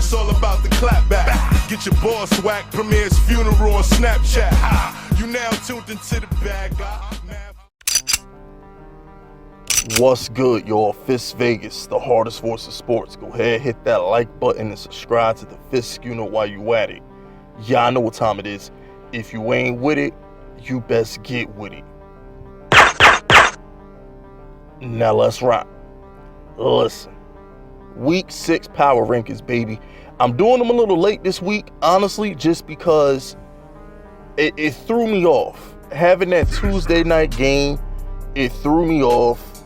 it's all about the clap back. Get your boss whack, Premier's funeral on Snapchat. You now tuned into the bag. What's good, y'all? Fisk Vegas, the hardest voice of sports. Go ahead, hit that like button and subscribe to the Fisk while you at it. Y'all know what time it is. If you ain't with it, you best get with it. Now let's rock. Listen, week 6 power rankings, baby. I'm doing them a little late this week, honestly, just because it threw me off. Having that Tuesday night game, it threw me off.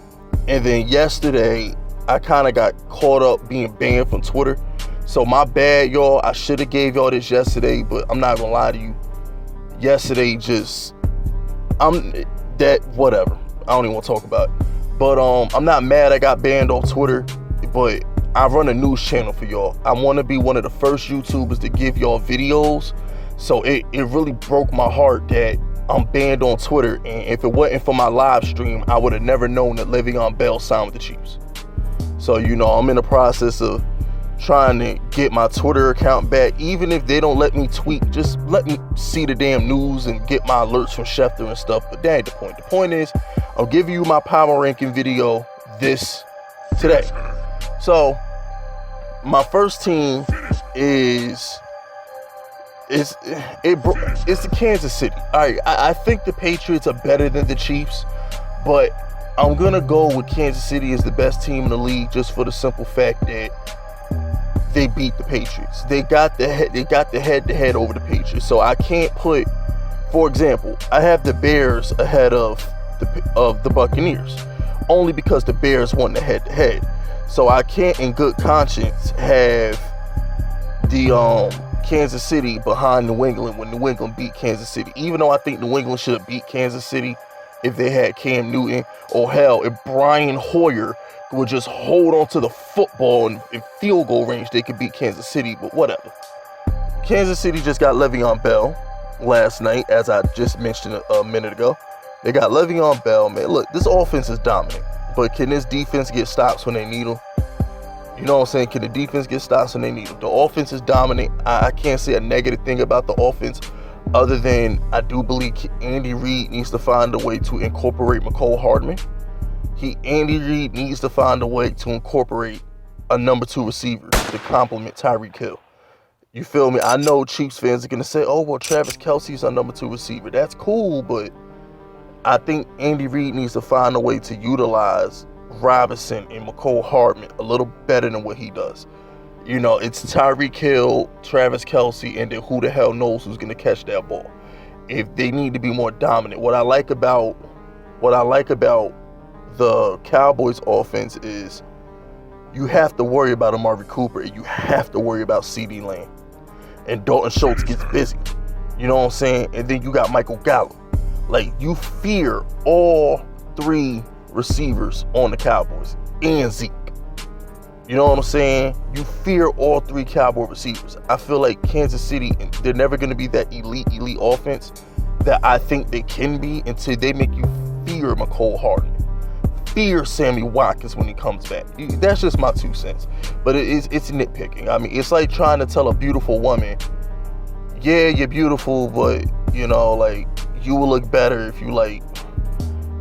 And then yesterday, I kind of got caught up being banned from Twitter. So my bad, y'all. I should have gave y'all this yesterday, but I'm not gonna lie to you. Yesterday, whatever. I don't even want to talk about it. But I'm not mad I got banned off Twitter, but I run a news channel for y'all. I want to be one of the first YouTubers to give y'all videos. So it really broke my heart that I'm banned on Twitter, and if it wasn't for my live stream, I would have never known that Le'Veon Bell signed with the Chiefs. So, I'm in the process of trying to get my Twitter account back. Even if they don't let me tweet, just let me see the damn news and get my alerts from Schefter and stuff. But that ain't the point. The point is, I'm giving you my power ranking video today. So, my first team is the Kansas City. All right, I think the Patriots are better than the Chiefs, but I'm gonna go with Kansas City as the best team in the league just for the simple fact that they beat the Patriots. They got the head-to-head over the Patriots. So I can't put, for example, I have the Bears ahead of the Buccaneers only because the Bears won the head-to-head. So I can't, in good conscience, have the Kansas City behind New England when New England beat Kansas City. Even though I think New England should have beat Kansas City if they had Cam Newton, or hell, if Brian Hoyer would just hold on to the football and in field goal range, they could beat Kansas City, but whatever. Kansas City just got Le'Veon Bell last night, as I just mentioned a minute ago. They got Le'Veon Bell, man. Look, this offense is dominant, but can this defense get stops when they need them? You know what I'm saying? Can the defense get stops when they need them? The offense is dominant. I can't say a negative thing about the offense other than I do believe Andy Reid needs to find a way to incorporate McCole Hardman. Andy Reid needs to find a way to incorporate a number 2 receiver to complement Tyreek Hill. You feel me? I know Chiefs fans are going to say, oh, well, Travis Kelce's our number 2 receiver. That's cool, but I think Andy Reid needs to find a way to utilize Robinson and McCole Hardman a little better than what he does. It's Tyreek Hill, Travis Kelce, and then who the hell knows who's going to catch that ball. If they need to be more dominant, what I like about the Cowboys offense is you have to worry about Amari Cooper and you have to worry about CeeDee Lamb. And Dalton Schultz gets busy. You know what I'm saying? And then you got Michael Gallup. Like, you fear all 3 receivers on the Cowboys and Zeke. You know what I'm saying? You fear all 3 Cowboy receivers. I feel like Kansas City, they're never going to be that elite offense that I think they can be until they make you fear McCole Hardman. Fear Sammy Watkins when he comes back. That's just my 2 cents. But it's nitpicking. I mean, it's like trying to tell a beautiful woman, yeah, you're beautiful, but, you will look better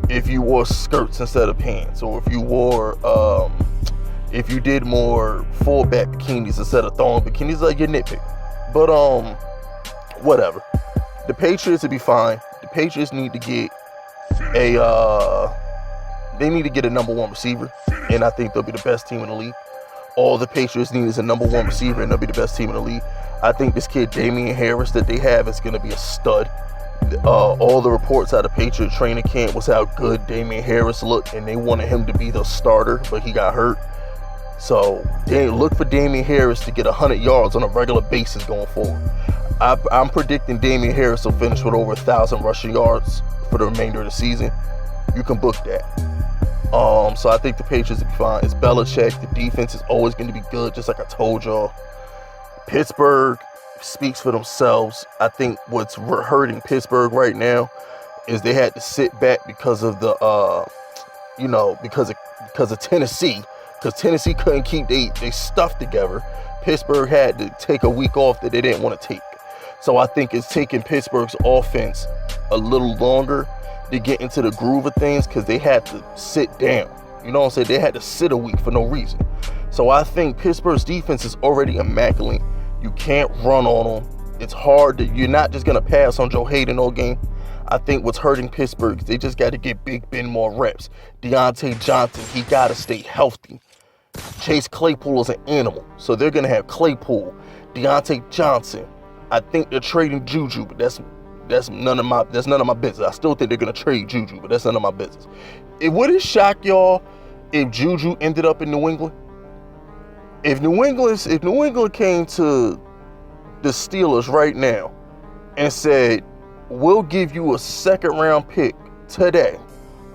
if you wore skirts instead of pants, or if you did more full-back bikinis instead of thong bikinis. Like, you're nitpicking. But whatever. The Patriots will be fine. The Patriots need to get a number 1 receiver, and I think they'll be the best team in the league. All the Patriots need is a number 1 receiver, and they'll be the best team in the league. I think this kid Damian Harris that they have is going to be a stud. All the reports out of Patriot training camp was how good Damian Harris looked, and they wanted him to be the starter, but he got hurt. So look for Damian Harris to get 100 yards on a regular basis going forward. I'm predicting Damian Harris will finish with over 1,000 rushing yards for the remainder of the season. You can book that. So I think the Patriots will be fine. It's Belichick. The defense is always going to be good, just like I told y'all. Pittsburgh speaks for themselves. I think what's hurting Pittsburgh right now is they had to sit back because of the, because of Tennessee, because Tennessee couldn't keep they stuff together. Pittsburgh had to take a week off that they didn't want to take. So I think it's taking Pittsburgh's offense a little longer to get into the groove of things because they had to sit down. You know what I'm saying? They had to sit a week for no reason. So I think Pittsburgh's defense is already immaculate. You can't run on them. It's hard to, you're not just going to pass on Joe Hayden all game. I think what's hurting Pittsburgh is they just got to get Big Ben more reps. Deontay Johnson, he got to stay healthy. Chase Claypool is an animal. So they're going to have Claypool, Deontay Johnson. I think they're trading Juju, but that's none of my business. I still think they're going to trade Juju, but that's none of my business. Would it shock y'all if Juju ended up in New England? If New England came to the Steelers right now and said, we'll give you a second round pick today,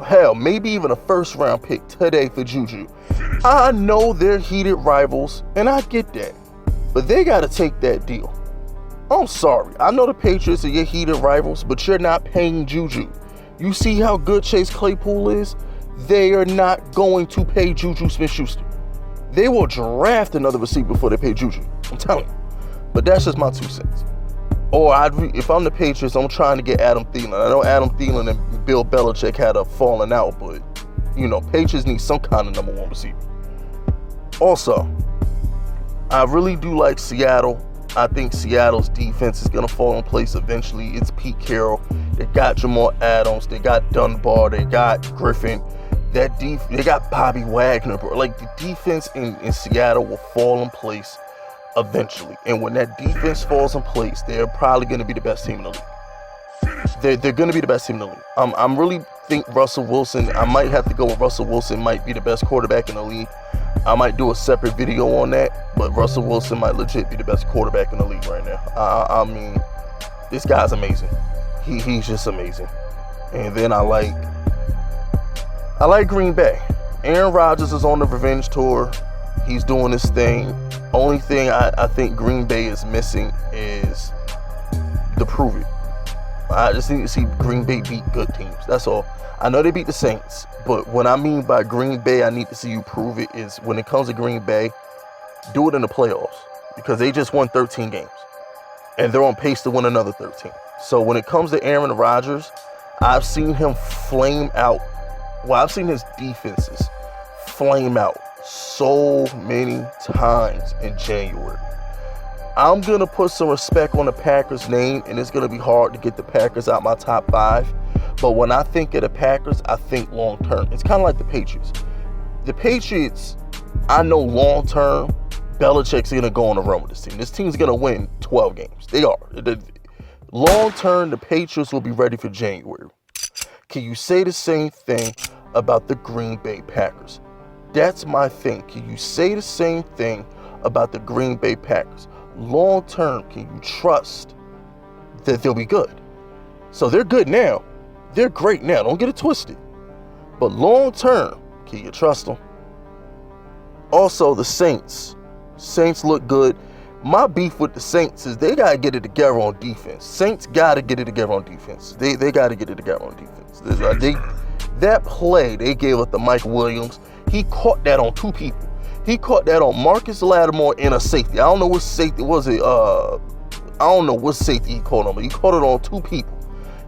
hell, maybe even a first round pick today for Juju. I know they're heated rivals, and I get that, but they got to take that deal. I'm sorry. I know the Patriots are your heated rivals, but you're not paying Juju. You see how good Chase Claypool is? They are not going to pay Juju Smith-Schuster. They will draft another receiver before they pay Juju. I'm telling you. But that's just my 2 cents. Or if I'm the Patriots, I'm trying to get Adam Thielen. I know Adam Thielen and Bill Belichick had a falling out, but, you know, Patriots need some kind of number 1 receiver. Also, I really do like Seattle. I think Seattle's defense is going to fall in place eventually. It's Pete Carroll. They got Jamal Adams. They got Dunbar. They got Griffin. They got Bobby Wagner, bro. Like, the defense in Seattle will fall in place eventually. And when that defense falls in place, they're probably going to be the best team in the league. They're going to be the best team in the league. I'm really think Russell Wilson, I might have to go with Russell Wilson might be the best quarterback in the league. I might do a separate video on that, but Russell Wilson might legit be the best quarterback in the league right now. I mean, this guy's amazing. He's just amazing. And then I like Green Bay. Aaron Rodgers is on the revenge tour. He's doing his thing. Only thing I think Green Bay is missing is the prove it. I just need to see Green Bay beat good teams. That's all. I know they beat the Saints, but what I mean by Green Bay, I need to see you prove it is when it comes to Green Bay, do it in the playoffs because they just won 13 games and they're on pace to win another 13. So when it comes to Aaron Rodgers, I've seen him flame out. Well, I've seen his defenses flame out so many times in January. I'm going to put some respect on the Packers' name, and it's going to be hard to get the Packers out my top 5. But when I think of the Packers, I think long term. It's kind of like the Patriots. The Patriots, I know long term, Belichick's going to go on a run with this team. This team's going to win 12 games. They are. Long term, the Patriots will be ready for January. Can you say the same thing about the Green Bay Packers? That's my thing. Can you say the same thing about the Green Bay Packers? Long term, can you trust that they'll be good? So they're good now. They're great now. Don't get it twisted. But long term, can you trust them? Also, the Saints. Saints look good. My beef with the Saints is they got to get it together on defense. Saints got to get it together on defense. They got to get it together on defense. That play they gave up to Mike Williams, he caught that on 2 people. He caught that on Marcus Lattimore and a safety. I don't know what safety was it. I don't know what safety he caught on, but he caught it on 2 people.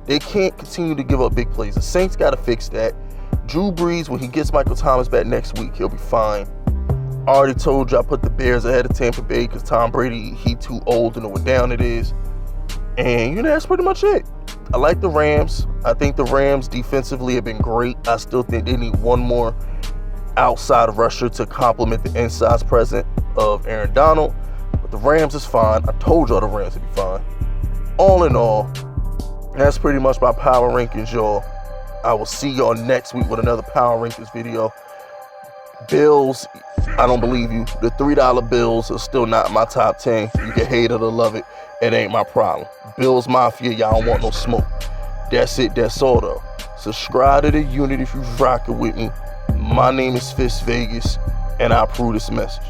They can't continue to give up big plays. The Saints got to fix that. Drew Brees, when he gets Michael Thomas back next week, he'll be fine. I already told you I put the Bears ahead of Tampa Bay because Tom Brady, he too old to know what down it is. And, you know, that's pretty much it. I like the Rams. I think the Rams defensively have been great. I still think they need one more outside rusher to complement the inside presence of Aaron Donald. But the Rams is fine. I told y'all the Rams would be fine. All in all, that's pretty much my power rankings, y'all. I will see y'all next week with another power rankings video. Bills, I don't believe you. The $3 bills are still not in my top 10. You can hate it or love it. It ain't my problem. Bills Mafia, y'all don't want no smoke. That's it. That's all, though. Subscribe to the unit if you're rocking with me. My name is Fisk Vegas, and I approve this message.